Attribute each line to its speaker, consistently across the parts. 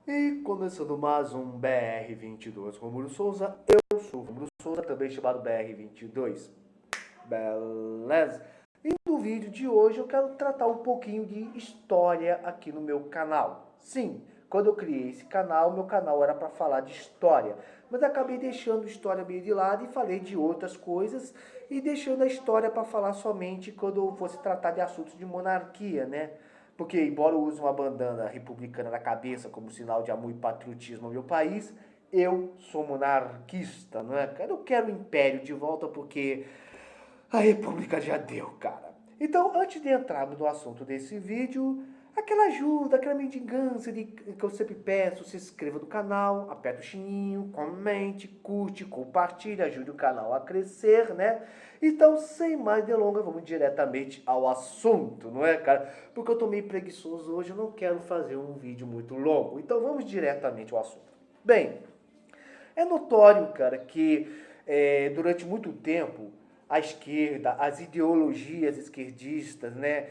Speaker 1: E começando mais um BR22 Romulo Souza, eu sou o Romulo Souza, também chamado BR22, beleza? E no vídeo de hoje eu quero tratar um pouquinho de história aqui no meu canal. Sim, quando eu criei esse canal, meu canal era para falar de história, mas acabei deixando história meio de lado e falei de outras coisas e deixando a história para falar somente quando eu fosse tratar de assuntos de monarquia, né? Porque, embora eu use uma bandana republicana na cabeça como sinal de amor e patriotismo ao meu país, eu sou monarquista, não é? Eu não quero o império de volta porque a república já deu, cara. Então, antes de entrarmos no assunto desse vídeo, aquela ajuda, aquela mendigância que eu sempre peço, se inscreva no canal, aperta o sininho, comente, curte, compartilhe, ajude o canal a crescer, né? Então, sem mais delongas, vamos diretamente ao assunto, não é, cara? Porque eu tô meio preguiçoso hoje, eu não quero fazer um vídeo muito longo. Então, vamos diretamente ao assunto. Bem, é notório, cara, que durante muito tempo a esquerda, as ideologias esquerdistas, né,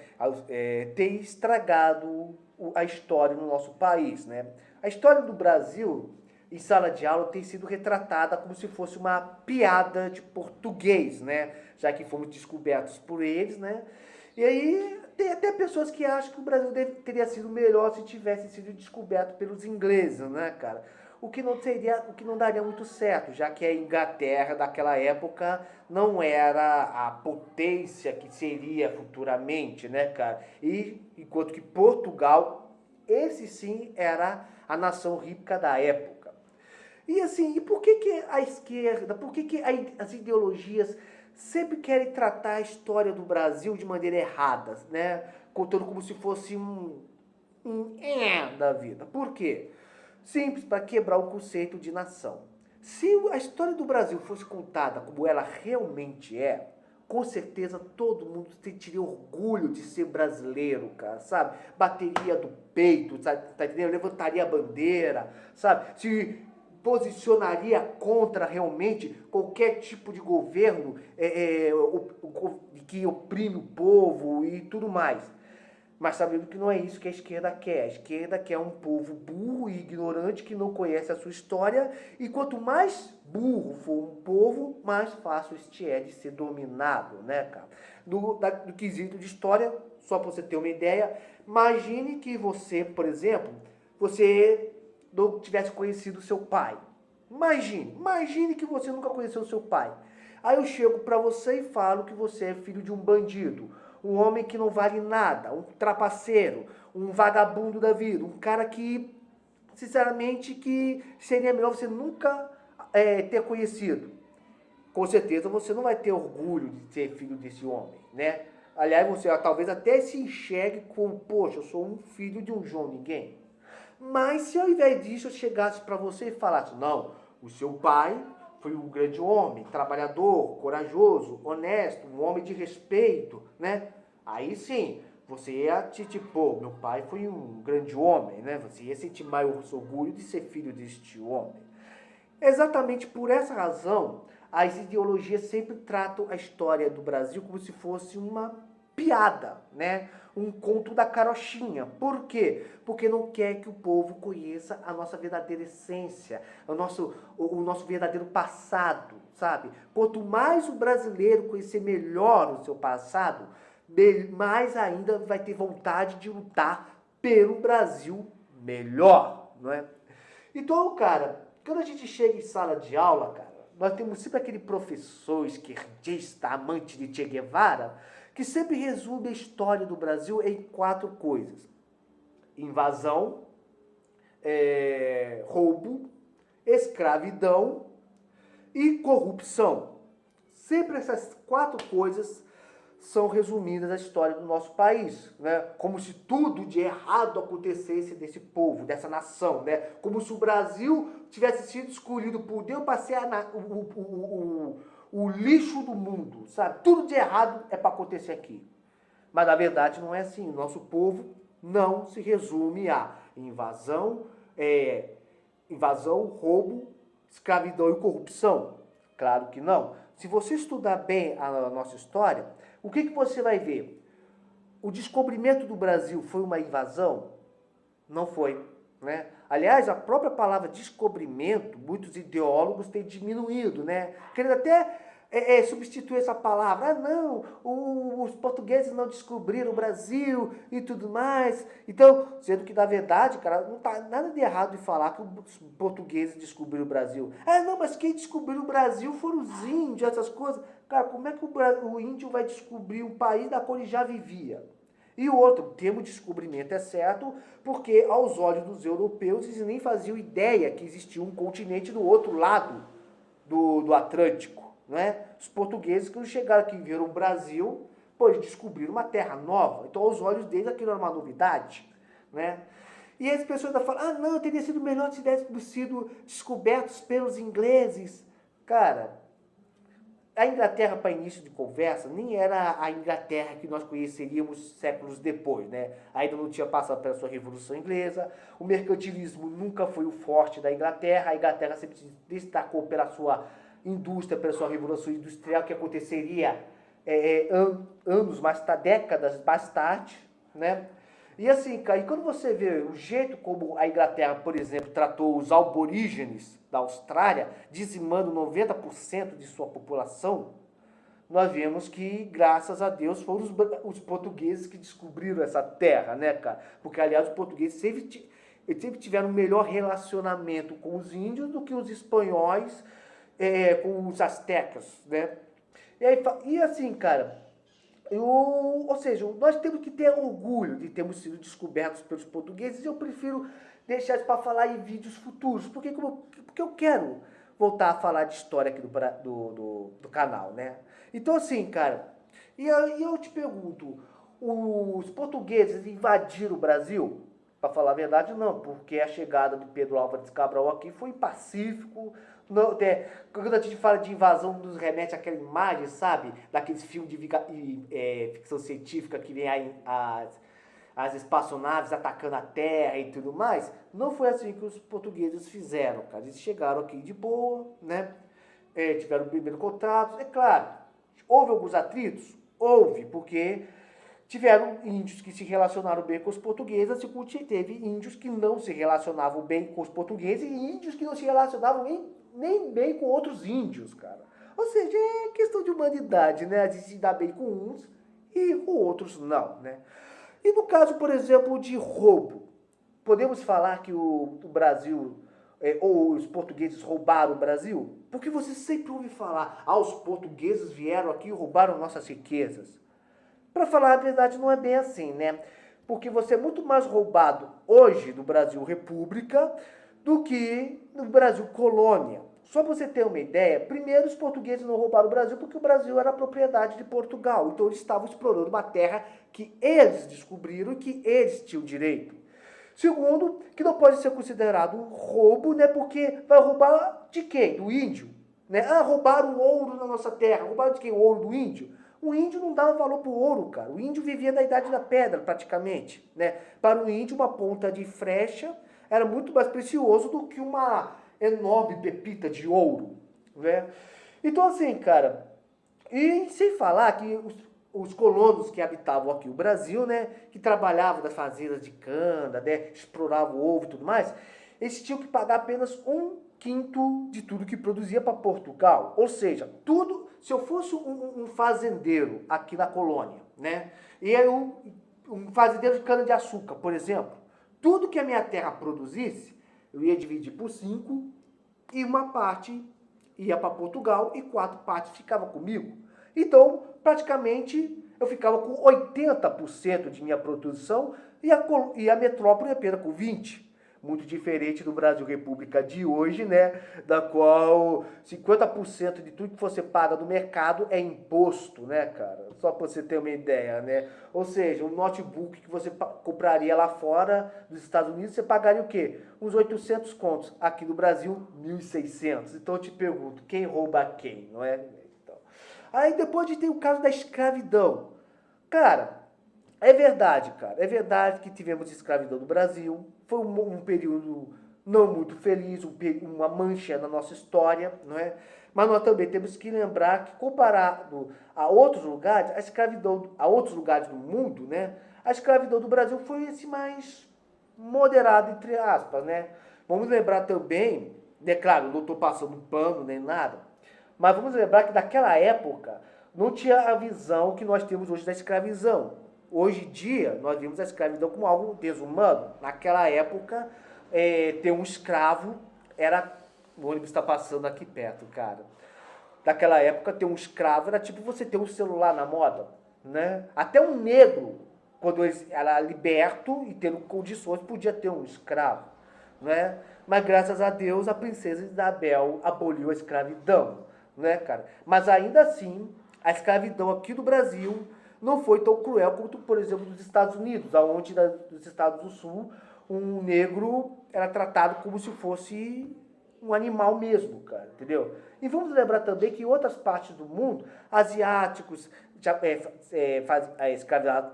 Speaker 1: têm estragado a história no nosso país, né? A história do Brasil em sala de aula tem sido retratada como se fosse uma piada de português, né? Já que fomos descobertos por eles, né? E aí tem até pessoas que acham que o Brasil teria sido melhor se tivesse sido descoberto pelos ingleses, né, cara? O que não daria muito certo, já que a Inglaterra daquela época não era a potência que seria futuramente, né, cara? E enquanto que Portugal, esse sim era a nação rica da época. E assim, e por que que a esquerda, por que que as ideologias sempre querem tratar a história do Brasil de maneira errada, né? Contando como se fosse um da vida. Por quê? Simples, para quebrar o conceito de nação. Se a história do Brasil fosse contada como ela realmente é, com certeza todo mundo sentiria orgulho de ser brasileiro, cara, sabe? Bateria do peito, sabe? Tá entendendo? Levantaria a bandeira, sabe? Se posicionaria contra realmente qualquer tipo de governo que oprime o povo e tudo mais. Mas sabendo que não é isso que a esquerda quer. A esquerda quer um povo burro e ignorante que não conhece a sua história. E quanto mais burro for um povo, mais fácil este é de ser dominado, né, cara? Do quesito de história, só para você ter uma ideia, imagine que você, por exemplo, você não tivesse conhecido seu pai. Imagine que você nunca conheceu seu pai. Aí eu chego para você e falo que você é filho de um bandido, um homem que não vale nada, um trapaceiro, um vagabundo da vida, um cara que, sinceramente, que seria melhor você nunca ter conhecido. Com certeza você não vai ter orgulho de ser filho desse homem, né? Aliás, você talvez até se enxergue como, poxa, eu sou um filho de um João Ninguém. Mas se ao invés disso eu chegasse para você e falasse, não, o seu pai foi um grande homem, trabalhador, corajoso, honesto, um homem de respeito, né? Aí sim, você ia tipo, meu pai foi um grande homem, né? Você ia sentir maior orgulho de ser filho deste homem. Exatamente por essa razão, as ideologias sempre tratam a história do Brasil como se fosse uma piada, né? Um conto da carochinha. Por quê? Porque não quer que o povo conheça a nossa verdadeira essência, o nosso verdadeiro passado, sabe? Quanto mais o brasileiro conhecer melhor o seu passado, mais ainda vai ter vontade de lutar pelo Brasil melhor, não é? Então, cara, quando a gente chega em sala de aula, cara, nós temos sempre aquele professor esquerdista, amante de Che Guevara, que sempre resume a história do Brasil em 4 coisas: invasão, roubo, escravidão e corrupção. Sempre essas 4 coisas são resumidas na história do nosso país, né? Como se tudo de errado acontecesse desse povo, dessa nação, né? Como se o Brasil tivesse sido escolhido por Deus para ser o lixo do mundo, sabe? Tudo de errado é para acontecer aqui. Mas na verdade não é assim. O nosso povo não se resume a invasão, roubo, escravidão e corrupção. Claro que não. Se você estudar bem a nossa história, o que você vai ver? O descobrimento do Brasil foi uma invasão? Não foi. né? Aliás, a própria palavra descobrimento, muitos ideólogos têm diminuído, né? Querendo até substituir essa palavra. Ah, não, os portugueses não descobriram o Brasil e tudo mais. Então, sendo que, na verdade, cara, não tá nada de errado de falar que os portugueses descobriram o Brasil. Ah, não, mas quem descobriu o Brasil foram os índios, essas coisas. Cara, como é que o índio vai descobrir um país da qual ele já vivia? E o outro, o termo descobrimento é certo, porque aos olhos dos europeus eles nem faziam ideia que existia um continente do outro lado do Atlântico, né? Os portugueses, quando chegaram aqui e viram o Brasil, pô, eles descobriram uma terra nova. Então, aos olhos deles, aquilo era uma novidade, né? E as pessoas ainda falam, ah, não, teria sido melhor se tivessem sido descobertos pelos ingleses. Cara, a Inglaterra, para início de conversa, nem era a Inglaterra que nós conheceríamos séculos depois, né? Ainda não tinha passado pela sua Revolução Inglesa, o mercantilismo nunca foi o forte da Inglaterra, a Inglaterra sempre se destacou pela sua indústria, pela sua Revolução Industrial, que aconteceria anos mais tarde, décadas mais tarde, né? E assim, cara, e quando você vê o jeito como a Inglaterra, por exemplo, tratou os aborígenes da Austrália, dizimando 90% de sua população, nós vemos que, graças a Deus, foram os portugueses que descobriram essa terra, né, cara? Porque, aliás, os portugueses sempre tiveram um melhor relacionamento com os índios do que os espanhóis com os astecas, né? E assim, cara, ou seja, nós temos que ter orgulho de termos sido descobertos pelos portugueses e eu prefiro deixar isso para falar em vídeos futuros, porque eu quero voltar a falar de história aqui do canal, né? Então assim, cara, e eu te pergunto, os portugueses invadiram o Brasil? Para falar a verdade, não, porque a chegada de Pedro Álvares Cabral aqui foi pacífico. Não, quando a gente fala de invasão, nos remete àquela imagem, sabe? Daqueles filmes de ficção científica que vem aí as espaçonaves atacando a Terra e tudo mais. Não foi assim que os portugueses fizeram, cara. Eles chegaram aqui de boa, né? Tiveram o primeiro contato. É claro, houve alguns atritos? Houve, porque tiveram índios que se relacionaram bem com os portugueses, e teve índios que não se relacionavam bem com os portugueses e índios que não se relacionavam nem bem com outros índios, cara. Ou seja, é questão de humanidade, né? De se dar bem com uns e com outros não, né? E no caso, por exemplo, de roubo, podemos falar que o Brasil, ou os portugueses roubaram o Brasil? Porque você sempre ouve falar, ah, os portugueses vieram aqui e roubaram nossas riquezas. Para falar a verdade, não é bem assim, né? Porque você é muito mais roubado hoje do Brasil República do que no Brasil Colônia. Só para você ter uma ideia, primeiro os portugueses não roubaram o Brasil porque o Brasil era propriedade de Portugal. Então eles estavam explorando uma terra que eles descobriram e que eles tinham direito. Segundo, que não pode ser considerado roubo, né? Porque vai roubar de quem? Do índio. Né? Ah, roubaram ouro na nossa terra. Roubaram de quem? O ouro do índio? O índio não dava valor pro ouro, cara. O índio vivia na Idade da Pedra, praticamente, né? Para o índio, uma ponta de flecha era muito mais precioso do que uma enorme pepita de ouro, né? Então, assim, cara, e sem falar que os colonos que habitavam aqui o Brasil, né, que trabalhavam nas fazendas de cana, né, exploravam o ovo e tudo mais, eles tinham que pagar apenas 1/5 de tudo que produzia para Portugal. Ou seja, tudo, se eu fosse um fazendeiro aqui na colônia, né, e aí um fazendeiro de cana-de-açúcar, por exemplo, tudo que a minha terra produzisse, eu ia dividir por 5 e uma parte ia para Portugal e 4 partes ficava comigo. Então, praticamente, eu ficava com 80% de minha produção e a metrópole apenas com 20%. Muito diferente do Brasil República de hoje, né? Da qual 50% de tudo que você paga no mercado é imposto, né, cara? Só para você ter uma ideia, né? Ou seja, um notebook que você compraria lá fora dos Estados Unidos, você pagaria o quê? Uns 800 contos. Aqui no Brasil, 1.600. Então eu te pergunto, quem rouba quem, não é? Então, aí depois a gente tem o caso da escravidão. Cara, é verdade, cara. É verdade que tivemos escravidão no Brasil. Foi um período não muito feliz, uma mancha na nossa história, não é? Mas nós também temos que lembrar que, comparado a outros lugares, a outros lugares do mundo, né? A escravidão do Brasil foi esse mais moderado, entre aspas, né? Vamos lembrar também, né, claro, não estou passando pano nem nada, mas vamos lembrar que naquela época não tinha a visão que nós temos hoje da escravidão. Hoje em dia, nós vimos a escravidão como algo desumano. Naquela época, ter um escravo era... O ônibus está passando aqui perto, cara. Naquela época, ter um escravo era tipo você ter um celular na moda, né? Até um negro, quando ele era liberto e tendo condições, podia ter um escravo, né? Mas graças a Deus, a princesa Isabel aboliu a escravidão, né, cara? Mas ainda assim, a escravidão aqui no Brasil não foi tão cruel quanto, por exemplo, nos Estados Unidos, onde nos Estados do Sul, um negro era tratado como se fosse um animal mesmo, cara, entendeu? E vamos lembrar também que em outras partes do mundo, asiáticos já,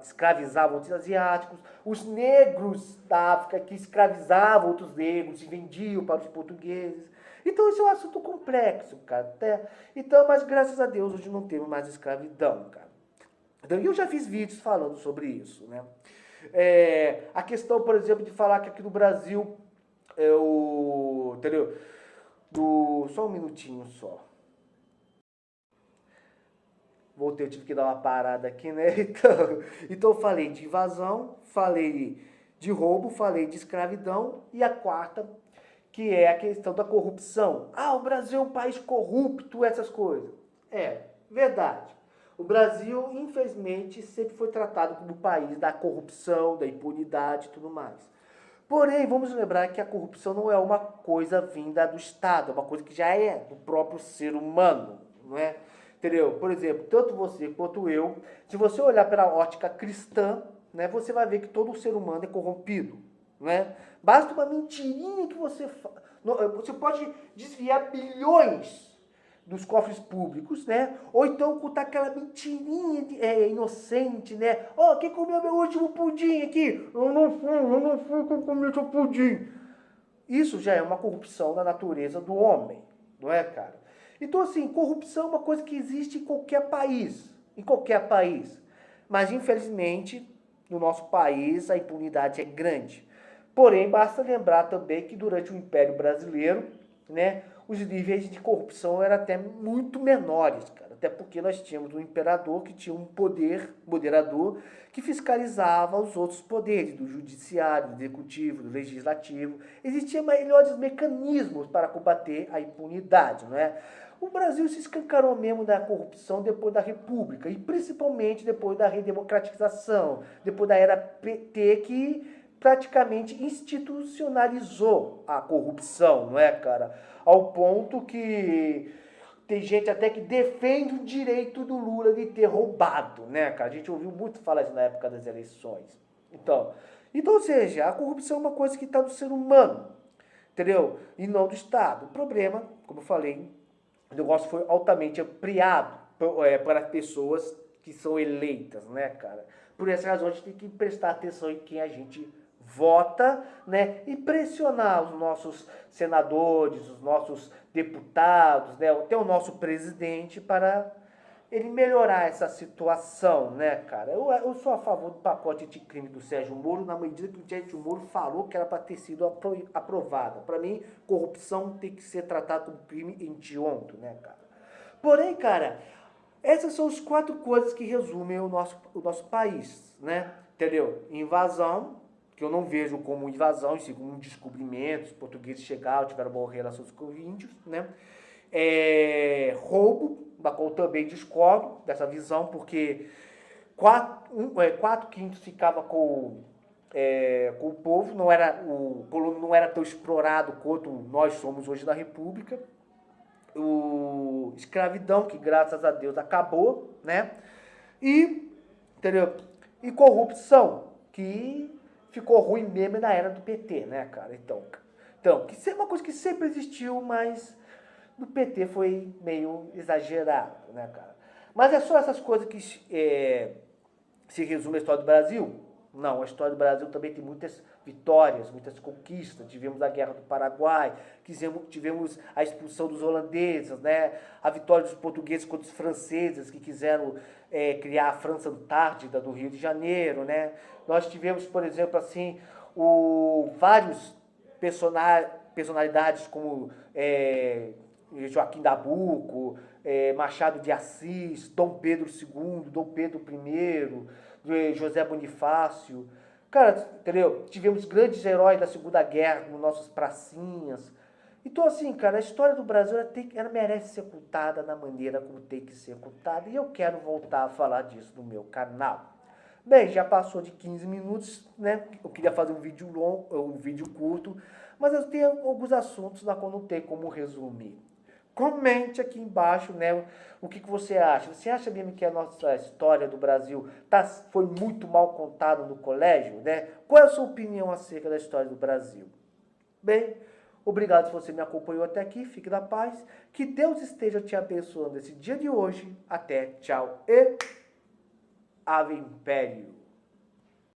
Speaker 1: escravizavam outros asiáticos, os negros da África que escravizavam outros negros e vendiam para os portugueses. Então isso é um assunto complexo, cara. Até. Então, mas graças a Deus hoje não temos mais escravidão, cara. Então, eu já fiz vídeos falando sobre isso, né? A questão, por exemplo, de falar que aqui no Brasil entendeu? Só um minutinho só. Voltei, eu tive que dar uma parada aqui, né? Então eu falei de invasão, falei de roubo, falei de escravidão e a quarta, que é a questão da corrupção. Ah, o Brasil é um país corrupto, essas coisas. É, verdade. O Brasil, infelizmente, sempre foi tratado como o país da corrupção, da impunidade e tudo mais. Porém, vamos lembrar que a corrupção não é uma coisa vinda do Estado, é uma coisa que já é do próprio ser humano, não é? Entendeu? Por exemplo, tanto você quanto eu, se você olhar pela ótica cristã, né, você vai ver que todo ser humano é corrompido, né? Basta uma mentirinha que você pode desviar bilhões dos cofres públicos, né? Ou então contar aquela mentirinha inocente, né? Ó, quem comeu meu último pudim aqui? Eu não fui quem comeu seu pudim. Isso já é uma corrupção da natureza do homem, não é, cara? Então, assim, corrupção é uma coisa que existe em qualquer país, em qualquer país. Mas, infelizmente, no nosso país, a impunidade é grande. Porém, basta lembrar também que durante o Império Brasileiro, né, os níveis de corrupção eram até muito menores, cara. Até porque nós tínhamos um imperador que tinha um poder moderador que fiscalizava os outros poderes, do judiciário, do executivo, do legislativo. Existiam melhores mecanismos para combater a impunidade, não é? O Brasil se escancarou mesmo da corrupção depois da República, e principalmente depois da redemocratização, depois da era PT, que praticamente institucionalizou a corrupção, não é, cara? Ao ponto que tem gente até que defende o direito do Lula de ter roubado, né, cara? A gente ouviu muito falar isso na época das eleições. Então, ou seja, a corrupção é uma coisa que está no ser humano, entendeu? E não do Estado. O problema, como eu falei, o negócio foi altamente ampliado para pessoas que são eleitas, né, cara? Por essa razão, a gente tem que prestar atenção em quem a gente vota, né, e pressionar os nossos senadores, os nossos deputados, né, até o nosso presidente para ele melhorar essa situação, né, cara? Eu sou a favor do pacote anticrime do Sérgio Moro na medida que o Sérgio Moro falou que era para ter sido aprovada. Para mim, corrupção tem que ser tratada como crime hediondo, né, cara? Porém, cara, essas são as quatro coisas que resumem o nosso país, né? Entendeu? Invasão, que eu não vejo como invasão, e sim como um descobrimento. Os portugueses chegaram, tiveram boas relações com os índios, né? Roubo, da qual eu também discordo dessa visão, porque 4/5 ficava com o povo, o colono não era tão explorado quanto nós somos hoje na República. Escravidão, que graças a Deus acabou, né? Entendeu? E corrupção, que ficou ruim mesmo na era do PT, né, cara? Então que é uma coisa que sempre existiu, mas no PT foi meio exagerado, né, cara? Mas é só essas coisas que se resume a história do Brasil? Não, a história do Brasil também tem muitas vitórias, muitas conquistas. Tivemos a Guerra do Paraguai, tivemos a expulsão dos holandeses, né? A vitória dos portugueses contra os franceses, que quiseram criar a França Antártida do Rio de Janeiro, né? Nós tivemos, por exemplo, assim, vários personalidades como Joaquim Nabuco, Machado de Assis, Dom Pedro II, Dom Pedro I, José Bonifácio. Cara, entendeu? Tivemos grandes heróis da Segunda Guerra, como nossas pracinhas. Então, assim, cara, a história do Brasil, ela merece ser contada na maneira como tem que ser contada. E eu quero voltar a falar disso no meu canal. Bem, já passou de 15 minutos, né? Eu queria fazer um vídeo longo, um vídeo curto, mas eu tenho alguns assuntos na qual não tem como resumir. Comente aqui embaixo, né, o que você acha. Você acha mesmo que a nossa história do Brasil foi muito mal contada no colégio, né? Qual é a sua opinião acerca da história do Brasil? Bem, obrigado se você me acompanhou até aqui. Fique na paz. Que Deus esteja te abençoando esse dia de hoje. Até, tchau e Ave Império.